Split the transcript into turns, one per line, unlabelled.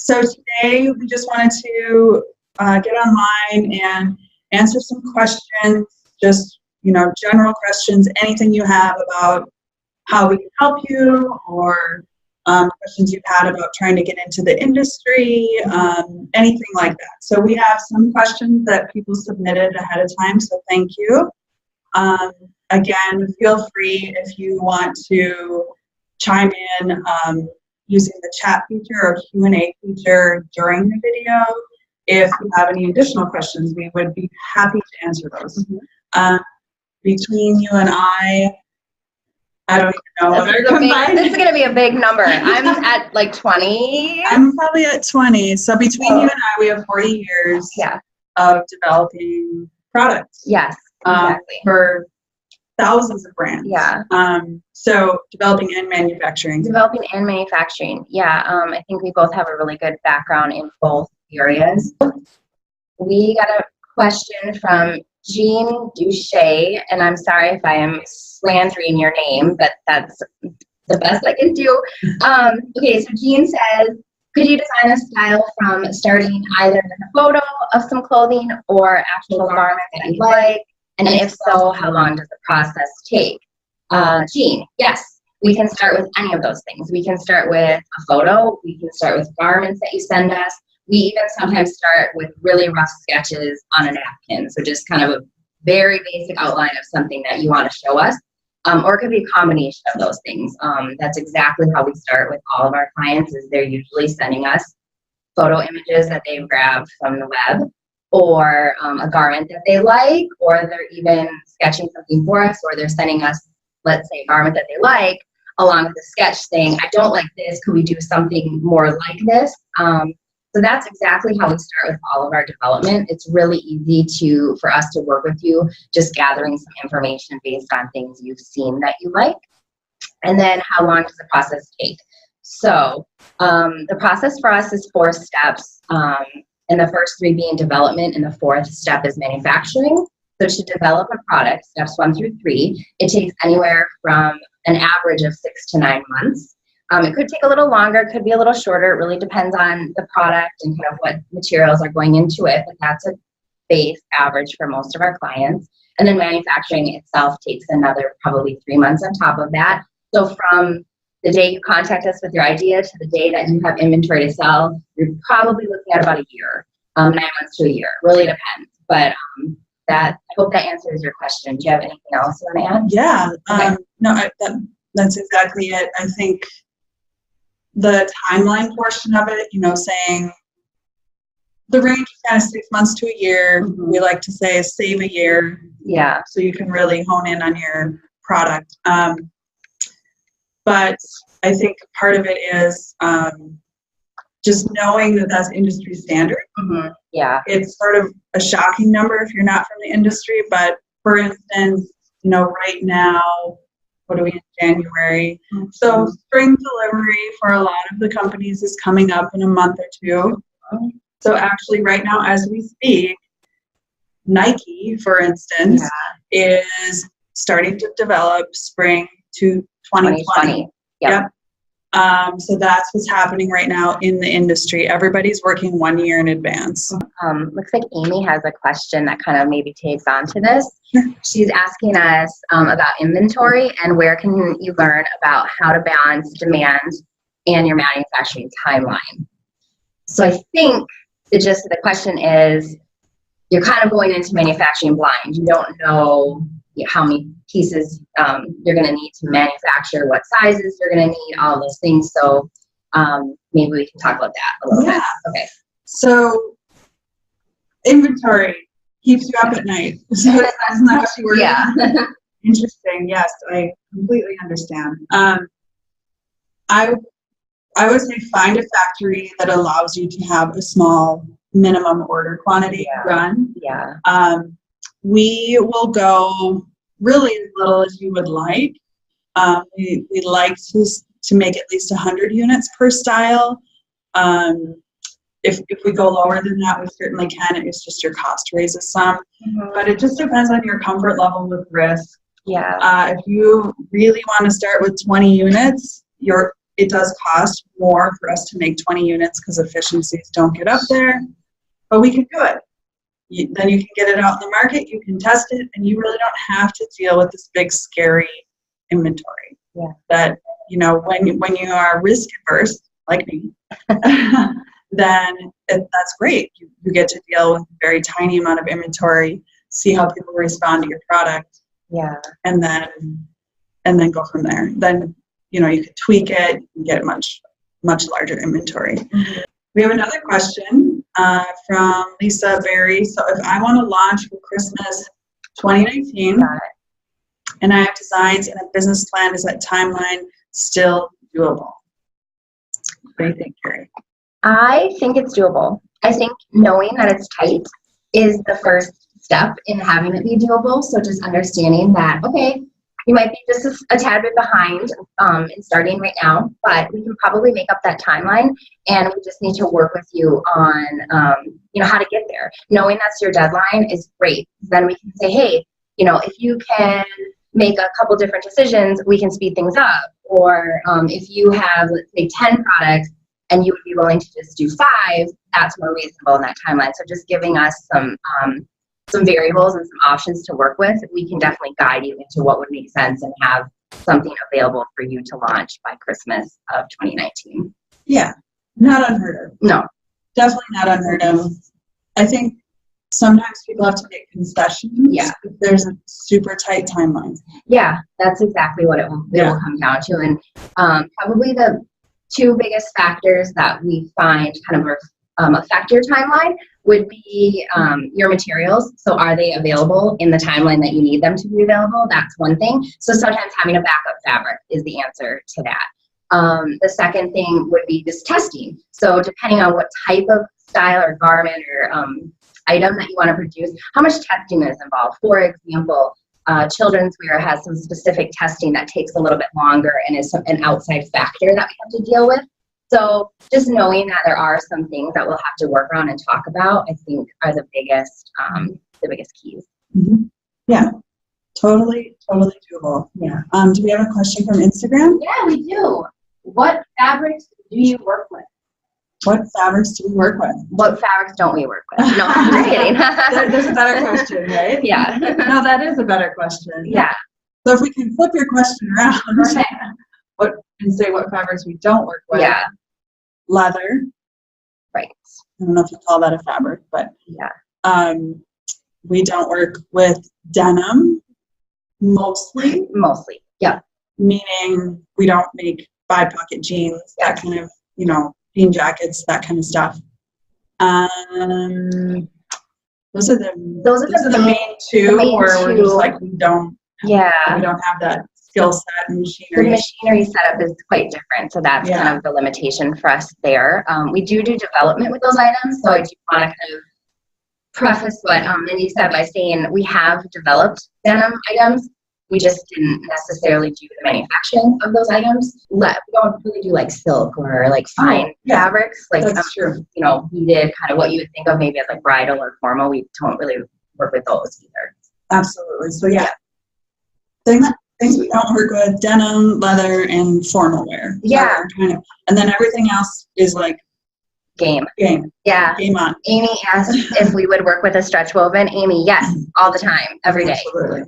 So today we just wanted to get online and answer some questions, just, general questions, anything you have about how we can help you, or questions you've had about trying to get into the industry, anything like that. So we have some questions that people submitted ahead of time, so thank you. Again, feel free if you want to chime in using the chat feature or Q&A feature during the video. If you have any additional questions, we would be happy to answer those. Between you and I don't even know.
This is going to be a big number. I'm at like 20.
I'm probably at 20. So between you and I, we have 40 years of developing products.
Yes, exactly.
For thousands of brands.
Yeah.
So developing and manufacturing.
Developing and manufacturing. Yeah. I think we both have a really good background in both areas. We got a question from Jean Duche, and I'm sorry if I am slandering your name, but that's the best I can do. Okay, so Jean says, could you design a style from starting either with a photo of some clothing or actual garment that you like? And if so, how long does the process take? Jean, yes, we can start with any of those things. We can start with a photo. We can start with garments that you send us. We even sometimes start with really rough sketches on a napkin. So just kind of a very basic outline of something that you want to show us. Or it could be a combination of those things. That's exactly how we start with all of our clients, is they're usually sending us photo images that they've grabbed from the web, or a garment that they like, or they're even sketching something for us, or they're sending us, let's say, a garment that they like, along with a sketch saying, I don't like this, could we do something more like this? So that's exactly how we start with all of our development. It's really easy for us to work with you, just gathering some information based on things you've seen that you like. And then how long does the process take? So the process for us is 4 steps, and the first 3 being development, and the 4th step is manufacturing. So to develop a product, steps 1 through 3, it takes anywhere from an average of 6 to 9 months. It could take a little longer, it could be a little shorter. It really depends on the product and kind of what materials are going into it, but that's a base average for most of our clients. And then manufacturing itself takes another probably 3 months on top of that. So from the day you contact us with your idea to the day that you have inventory to sell, you're probably looking at about a year, 9 months to a year. It really depends. But I hope that answers your question. Do you have anything else you want to add?
Yeah.
Okay.
No, that's exactly it. I think the timeline portion of it, saying the range is kind of 6 months to a year. We like to say save a year.
Yeah.
So you can really hone in on your product. But I think part of it is just knowing that that's industry standard.
Yeah.
It's sort of a shocking number if you're not from the industry. But for instance, right now, what are we in January? So spring delivery for a lot of the companies is coming up in a month or 2. So actually right now as we speak, Nike, for instance, is starting to develop spring to 2020.
Yep.
So that's what's happening right now in the industry. Everybody's working 1 year in advance.
Looks like Amy has a question that kind of maybe takes on to this. She's asking us about inventory and where can you learn about how to balance demand and your manufacturing timeline. So I think the gist of the question is you're kind of going into manufacturing blind. You don't know how many pieces you're going to need to manufacture, what sizes you're going to need, all those things. So maybe we can talk about that a little bit. Okay.
So inventory keeps you up at night. So that's not what you were.
Yeah.
Interesting. Yes, I completely understand. I would say find a factory that allows you to have a small minimum order quantity run.
Yeah.
We will go really as little as you would like. We like to make at least 100 units per style. If we go lower than that, we certainly can. It's just your cost raises some. But it just depends on your comfort level with risk.
Yeah.
If you really want to start with 20 units, you're it does cost more for us to make 20 units because efficiencies don't get up there, but we can do it. Then you can get it out in the market, you can test it, and you really don't have to deal with this big, scary inventory.
Yeah.
That, you know, when you are risk averse, like me, then that's great. You get to deal with a very tiny amount of inventory, see how people respond to your product.
Yeah.
And then go from there. Then, you know, you could tweak it and get much larger inventory.
Mm-hmm.
We have another question from Lisa Berry. So if I want to launch for Christmas 2019 and I have designs and a business plan, is that timeline still doable? What do you think, Carrie?
I think it's doable. I think knowing that it's tight is the first step in having it be doable. So just understanding that, okay, you might be just a tad bit behind in starting right now, but we can probably make up that timeline, and we just need to work with you on, you know, how to get there. Knowing that's your deadline is great. Then we can say, hey, you know, if you can make a couple different decisions, we can speed things up. Or if you have, let's say, 10 products and you would be willing to just do 5, that's more reasonable in that timeline. So just giving us some variables and some options to work with, we can definitely guide you into what would make sense and have something available for you to launch by Christmas of 2019.
Yeah, not unheard of.
No.
Definitely not unheard of. I think sometimes people have to make concessions if there's a super tight timeline. Yeah,
that's exactly what it will come down to. And probably the 2 biggest factors that we find kind of affect your timeline would be your materials. So are they available in the timeline that you need them to be available? That's one thing. So sometimes having a backup fabric is the answer to that. The second thing would be just testing. So depending on what type of style or garment or item that you want to produce, how much testing is involved. For example, children's wear has some specific testing that takes a little bit longer and is an outside factor that we have to deal with. So just knowing that there are some things that we'll have to work on and talk about, I think, are the biggest keys.
Mm-hmm. Yeah, totally doable.
Yeah.
Do we have a question from Instagram?
Yeah, we do. What fabrics do you work with?
What fabrics do we work with?
What fabrics don't we work with? No, I'm just kidding.
That's a better question, right?
Yeah.
No, that is a better question.
Yeah.
So if we can flip your question around, and say what fabrics we don't work with.
Yeah.
Leather.
Right.
I don't know if you call that a fabric, but
yeah.
We don't work with denim mostly.
Mostly. Yeah.
Meaning we don't make 5-pocket jeans, that kind of, you know, jean jackets, that kind of stuff. Those are the main 2 where we're just like we don't have that skill set and machinery.
The machinery setup is quite different, so that's kind of the limitation for us there. We do development with those items, so I do want to kind of preface what Mindy said by saying we have developed denim items. We just didn't necessarily do the manufacturing of those items. We don't really do like silk or like fine fabrics. Like
that's true.
You know, we did kind of what you would think of maybe as like bridal or formal. We don't really work with those either.
Absolutely. So things we don't work with: denim, leather, and formal wear.
Yeah.
And then everything else is like
game.
Yeah. Game on.
Amy asked if we would work with a stretch woven. Amy, yes, all the time, every day.
Absolutely.